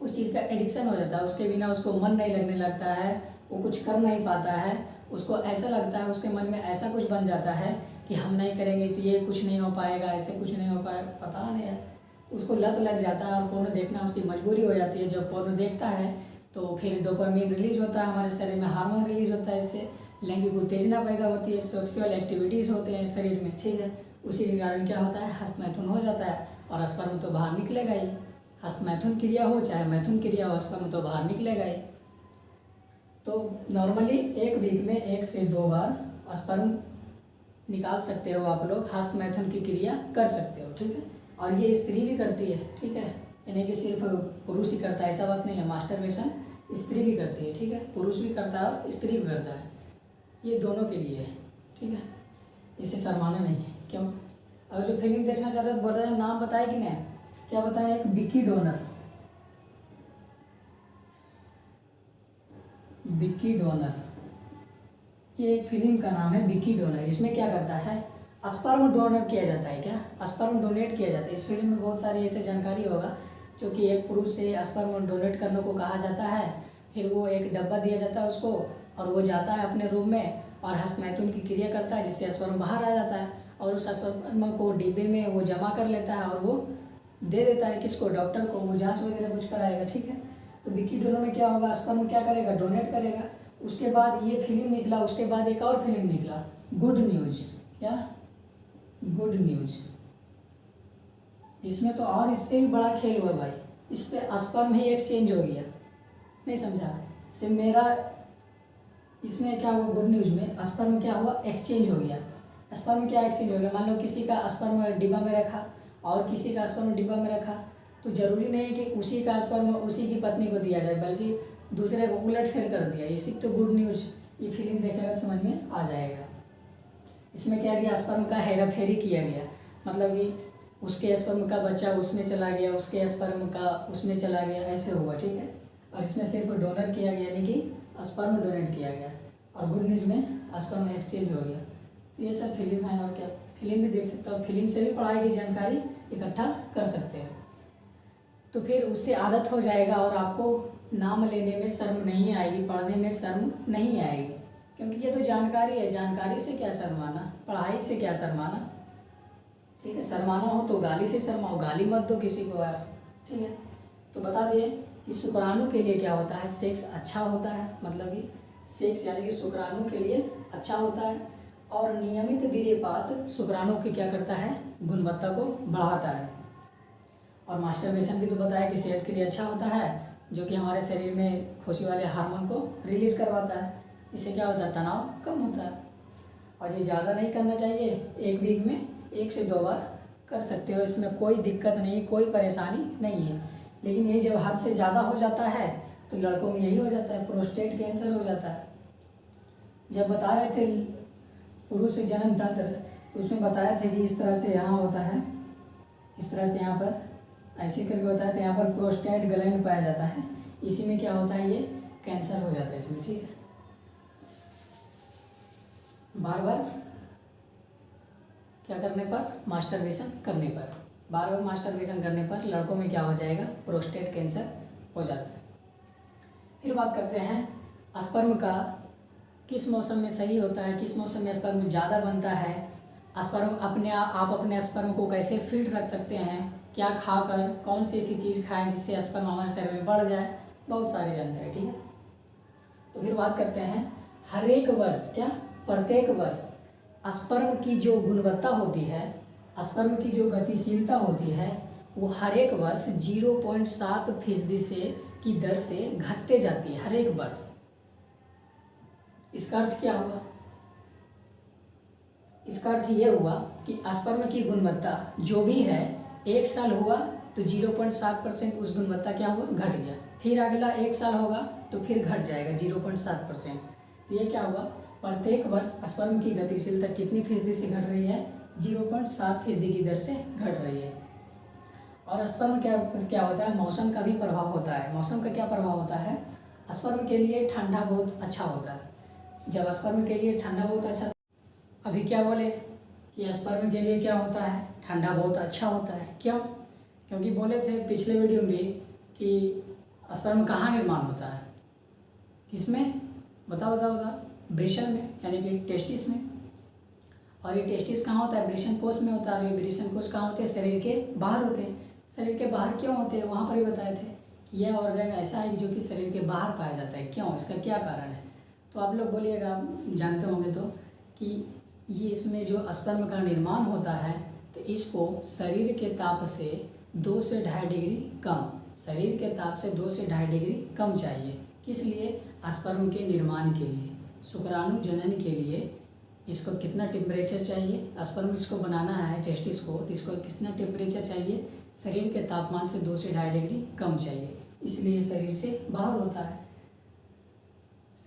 उस चीज़ का एडिक्शन हो जाता है, उसके बिना उसको मन नहीं लगने लगता है, वो कुछ कर नहीं पाता है, उसको ऐसा लगता है, उसके मन में ऐसा कुछ बन जाता है कि हम नहीं करेंगे तो ये कुछ नहीं हो पाएगा, ऐसे कुछ नहीं हो पाएगा, पता नहीं है, उसको लत लग जाता है और पोर्न देखना उसकी मजबूरी हो जाती है। जब पोर्न देखता है तो फिर डोपामिन रिलीज होता है, हमारे शरीर में हार्मोन रिलीज होता है, इससे लैंगिक उत्तेजना पैदा होती है, सेक्सुअल एक्टिविटीज़ होते हैं शरीर में, ठीक है। उसी के कारण क्या होता है, हस्तमैथुन हो जाता है और स्पर्म तो बाहर निकलेगा ही। हस्तमैथुन क्रिया हो चाहे मैथुन क्रिया हो, स्पर्म तो बाहर निकलेगा ही। तो नॉर्मली 1 वीक में 1 से 2 बार स्पर्म निकाल सकते हो आप लोग, हस्तमैथुन की क्रिया कर सकते हो, ठीक है। और ये स्त्री भी करती है, ठीक है, यानी कि सिर्फ पुरुष ही करता है ऐसा बात नहीं है, मास्टरबेशन स्त्री भी करती है, ठीक है, पुरुष भी करता है और स्त्री भी करता है, ये दोनों के लिए है, ठीक है, इससे शर्माना नहीं है। क्यों, अगर जो फिल्म देखना चाहता है बताया, नाम बताए कि नहीं, क्या बताया, एक विक्की डोनर, ये एक फिल्म का नाम है विक्की डोनर। इसमें क्या करता है, स्पर्म डोनर किया जाता है, क्या स्पर्म डोनेट किया जाता है। इस फिल्म में बहुत सारी ऐसे जानकारी होगा जो कि एक पुरुष से स्पर्म डोनेट करने को कहा जाता है, फिर वो एक डब्बा दिया जाता है उसको और वो जाता है अपने रूम में और हस्तमैथुन की क्रिया करता है, जिससे स्पर्म बाहर आ जाता है और उस स्पर्म को डिब्बे में वो जमा कर लेता है और वो दे देता है किसको, डॉक्टर को, वो जाँच वगैरह कुछ कराएगा, ठीक है। तो विकी डोनर में क्या होगा, स्पर्म क्या करेगा, डोनेट करेगा। उसके बाद ये फिल्म निकला, उसके बाद एक और फिल्म निकला, गुड न्यूज। क्या, गुड न्यूज। इसमें तो और इससे भी बड़ा खेल हुआ भाई, इस पे स्पर्म ही एक्सचेंज हो गया, नहीं समझा से मेरा। इसमें क्या हुआ, गुड न्यूज में स्पर्म क्या हुआ, एक्सचेंज हो गया। स्पर्म क्या एक्सचेंज हो गया, मान लो किसी का स्पर्म डिब्बा में रखा और किसी का स्पर्म डिब्बा में रखा, तो जरूरी नहीं है कि उसी का स्पर्म उसी की पत्नी को दिया जाए, बल्कि दूसरे को उलट फेर कर दिया। इसी तो गुड न्यूज, ये फिल्म देखेगा समझ में आ जाएगा। इसमें क्या किया, स्पर्म का हेरा फेरी किया गया, मतलब कि उसके स्पर्म का बच्चा उसमें चला गया, उसके स्पर्म का उसमें चला गया, ऐसे हुआ, ठीक है। और इसमें सिर्फ डोनर किया गया, यानी कि स्पर्म डोनेट किया गया, और गुड न्यूज में स्पर्म एक्सचेंज हो गया। तो ये सब फिल्म है, और क्या फिल्म भी देख सकते हो, फिल्म से भी पढ़ाई की जानकारी इकट्ठा कर सकते हैं। तो फिर उससे आदत हो जाएगा और आपको नाम लेने में शर्म नहीं आएगी, पढ़ने में शर्म नहीं आएगी, क्योंकि ये तो जानकारी है, जानकारी से क्या शर्माना, पढ़ाई से क्या शर्माना, ठीक है। शर्माना हो तो गाली से शर्माओ, गाली मत दो किसी को यार, ठीक है। तो बता दिए कि शुक्राणु के लिए क्या होता है, सेक्स अच्छा होता है, मतलब कि सेक्स यानी कि शुक्राणु के लिए अच्छा होता है, और नियमित वीर्यपात शुक्राणु की क्या करता है, गुणवत्ता को बढ़ाता है। और मास्टरबेशन भी तो बताया कि सेहत के लिए अच्छा होता है, जो कि हमारे शरीर में खुशी वाले हार्मोन को रिलीज करवाता है। इससे क्या होता है, तनाव कम होता है। और ये ज़्यादा नहीं करना चाहिए, एक वीक में 1 से 2 बार कर सकते हो, इसमें कोई दिक्कत नहीं, कोई परेशानी नहीं है। लेकिन ये जब हद से ज़्यादा हो जाता है तो लड़कों में यही हो जाता है, प्रोस्टेट कैंसर हो जाता है। जब बता रहे थे पुरुष जन्म तंत्र, तो उसमें बताया था कि इस तरह से यहाँ होता है, इस तरह से यहाँ पर ऐसे करके होता है, तो यहाँ पर प्रोस्टेट ग्लैंड पाया जाता है, इसी में क्या होता है, ये कैंसर हो जाता है इसमें, ठीक है। बार बार क्या करने पर, मास्टरबेशन करने पर, बार बार मास्टरबेशन करने पर लड़कों में क्या हो जाएगा, प्रोस्टेट कैंसर हो जाता है। फिर बात करते हैं स्पर्म का किस मौसम में सही होता है, किस मौसम में स्पर्म ज़्यादा बनता है, स्पर्म आप अपने स्पर्म को कैसे फिट रख सकते हैं, क्या खाकर, कौन सी ऐसी चीज़ खाएं जिससे स्पर्म हमारे शरीर में बढ़ जाए, बहुत सारी जानकारी, ठीक है। तो फिर बात करते हैं हर एक वर्ष, क्या प्रत्येक वर्ष स्पर्म की जो गुणवत्ता होती है, स्पर्म की जो गतिशीलता होती है, वो हर एक वर्ष 0.7% से की दर से घटते जाती है, हर एक वर्ष। इसका अर्थ क्या हुआ, इसका अर्थ ये हुआ कि स्पर्म की गुणवत्ता जो भी है, 1 साल हुआ तो 0.7% उस गुणवत्ता क्या हुआ, घट गया, फिर अगला 1 साल होगा तो फिर घट जाएगा 0.7%। ये क्या हुआ, प्रत्येक वर्ष स्पर्म की गतिशीलता कितनी फीसदी से घट रही है, 0.7% की दर से घट रही है। और स्पर्म क्या होता है, मौसम का भी प्रभाव होता है। मौसम का क्या प्रभाव होता है, स्पर्म के लिए ठंडा बहुत अच्छा होता है। जब स्पर्म के लिए ठंडा बहुत अच्छा, अभी क्या बोले कि स्पर्म के लिए क्या होता है, ठंडा बहुत अच्छा होता है। क्यों, क्योंकि बोले थे पिछले वीडियो में कि स्पर्म कहाँ निर्माण होता है, किसमें, बता वृषण में, यानी कि टेस्टिस में। और ये टेस्टिस कहाँ होता है, वृषण कोश में होता है। और ये वृषण कोश कहाँ होते हैं, शरीर के बाहर होते हैं। शरीर के बाहर क्यों होते हैं, वहाँ पर भी बताए थे। यह ऑर्गन ऐसा है जो कि शरीर के बाहर पाया जाता है, क्यों, इसका क्या कारण है। तो आप लोग बोलिएगा, जानते होंगे तो, कि ये इसमें जो स्पर्म का निर्माण होता है, तो इसको शरीर के ताप से 2 से 2.5 डिग्री कम, शरीर के ताप से 2 से 2.5 डिग्री कम चाहिए। किस लिए, स्पर्म के निर्माण के लिए, शुक्राणु जनन के लिए इसको कितना टेम्परेचर चाहिए, स्पर्म इसको बनाना है टेस्टिस को, तो इसको कितना टेम्परेचर चाहिए, शरीर के तापमान से 2 से 2.5 डिग्री कम चाहिए। इसलिए शरीर से बाहर होता है,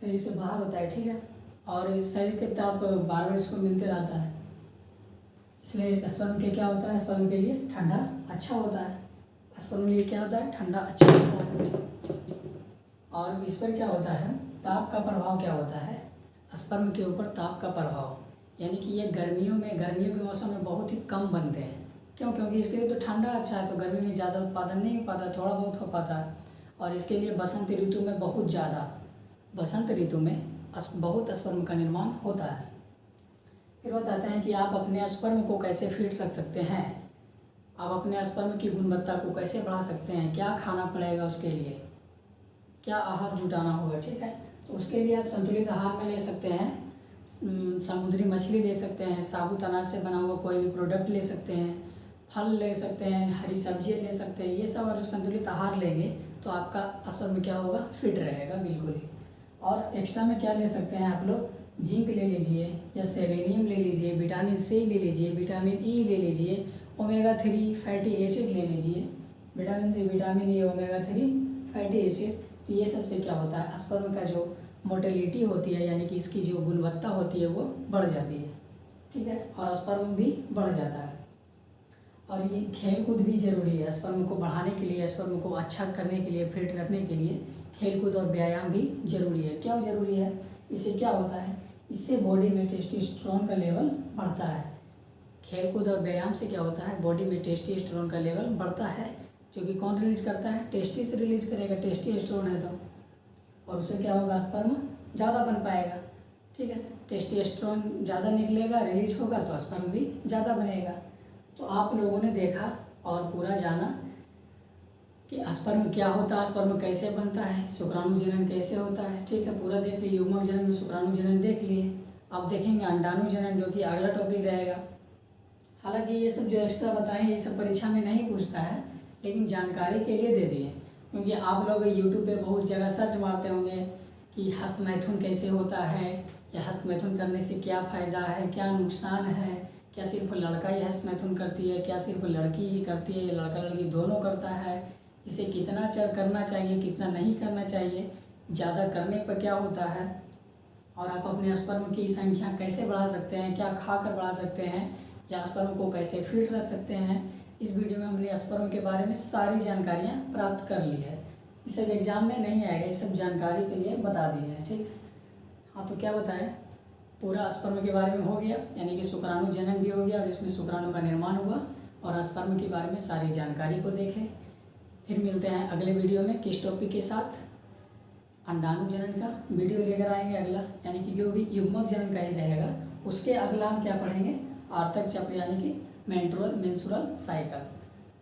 शरीर से बाहर होता है, ठीक है। और शरीर के ताप बार बार इसको मिलते रहता है, इसलिए स्पर्म के क्या होता है, स्पर्म के लिए ठंडा अच्छा होता है। स्पर्म के लिए क्या होता है, ठंडा अच्छा होता है। और इस पर क्या होता है, ताप का प्रभाव क्या होता है, स्पर्म के ऊपर ताप का प्रभाव, यानी कि ये गर्मियों के मौसम में बहुत ही कम बनते हैं। क्यों, क्योंकि इसके लिए तो ठंडा अच्छा है, तो गर्मी में ज़्यादा उत्पादन नहीं हो पाता, थोड़ा बहुत हो पाता है। और इसके लिए बसंत ऋतु में बहुत ज़्यादा, बसंत ऋतु में बहुत स्पर्म का निर्माण होता है। फिर बताते हैं कि आप अपने स्पर्म को कैसे फिट रख सकते हैं, आप अपने स्पर्म की गुणवत्ता को कैसे बढ़ा सकते हैं, क्या खाना पड़ेगा उसके लिए। क्या आहार जुटाना होगा, ठीक है। तो उसके लिए आप संतुलित आहार में ले सकते हैं, समुद्री मछली ले सकते हैं, साबुत अनाज से बना हुआ कोई भी प्रोडक्ट ले सकते हैं, फल ले सकते हैं, हरी सब्जियाँ ले सकते हैं। ये सब और जो संतुलित आहार लेंगे तो आपका स्पर्म क्या होगा, फिट रहेगा बिल्कुल ही। और एक्स्ट्रा में क्या ले सकते हैं आप लोग, जिंक ले लीजिए या सेलेनियम ले लीजिए, विटामिन सी ले लीजिए, विटामिन ई ले लीजिए, ओमेगा 3 फैटी एसिड ले लीजिए। Vitamin C, vitamin E, omega 3 fatty acid, तो ये सबसे क्या होता है, स्पर्म का जो मोटिलिटी होती है यानी कि इसकी जो गुणवत्ता होती है वो बढ़ जाती है, ठीक है। और स्पर्म भी बढ़ जाता है। और ये खेल कूद भी ज़रूरी है स्पर्म को बढ़ाने के लिए, स्पर्म को अच्छा करने के लिए, फिट रखने के लिए खेल कूद और व्यायाम भी ज़रूरी है। क्यों ज़रूरी है, इससे क्या होता है, इससे बॉडी में टेस्टोस्टेरोन का लेवल बढ़ता है। खेल कूद और व्यायाम से क्या होता है, बॉडी में टेस्टोस्टेरोन का लेवल बढ़ता है, जो कि कौन रिलीज करता है, टेस्टिस रिलीज करेगा, टेस्टोस्टेरोन है तो, और उससे क्या होगा, स्पर्म ज़्यादा बन पाएगा, ठीक है। टेस्टोस्टेरोन ज़्यादा निकलेगा, रिलीज होगा तो स्पर्म भी ज़्यादा बनेगा। तो आप लोगों ने देखा और पूरा जाना कि स्पर्म क्या होता है, स्पर्म कैसे बनता है, शुक्राणु जनन कैसे होता है, ठीक है। पूरा देख लिए, युग्मक जनन, शुक्राणु जनन देख लिए। अब देखेंगे अंडाणु जनन, जो कि अगला टॉपिक रहेगा। हालांकि ये सब जो एक्स्ट्रा बताएं ये सब परीक्षा में नहीं पूछता है, लेकिन जानकारी के लिए दे दिए, क्योंकि आप लोग यूट्यूब पे बहुत जगह सर्च मारते होंगे कि हस्तमैथुन कैसे होता है, या हस्तमैथुन करने से क्या फ़ायदा है, क्या नुकसान है, क्या सिर्फ लड़का ही हस्तमैथुन करती है, क्या सिर्फ लड़की ही करती है, लड़का लड़की दोनों करता है, इसे कितना करना चाहिए, कितना नहीं करना चाहिए, ज़्यादा करने पर क्या होता है, और आप अपने स्पर्म की संख्या कैसे बढ़ा सकते हैं, क्या खाकर बढ़ा सकते हैं, या स्पर्म को कैसे फिट रख सकते हैं। इस वीडियो में हमने स्पर्म के बारे में सारी जानकारियाँ प्राप्त कर ली है। ये सब एग्ज़ाम में नहीं आएगा, ये सब जानकारी के लिए बता दिए हैं, ठीक। हाँ, तो क्या बताएं, पूरा स्पर्म के बारे में हो गया, यानी कि शुक्राणु जनन भी हो गया और इसमें शुक्राणु का निर्माण हुआ, और स्पर्म के बारे में सारी जानकारी को देखें। फिर मिलते हैं अगले वीडियो में किस टॉपिक के साथ, अंडाणु जनन का वीडियो लेकर आएंगे अगला, यानी कि जो भी युग्मक जनन का ही रहेगा। उसके अगला हम क्या पढ़ेंगे, आर्तक चक्र यानी कि मेंस्ट्रुअल साइकिल।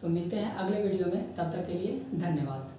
तो मिलते हैं अगले वीडियो में, तब तक के लिए धन्यवाद।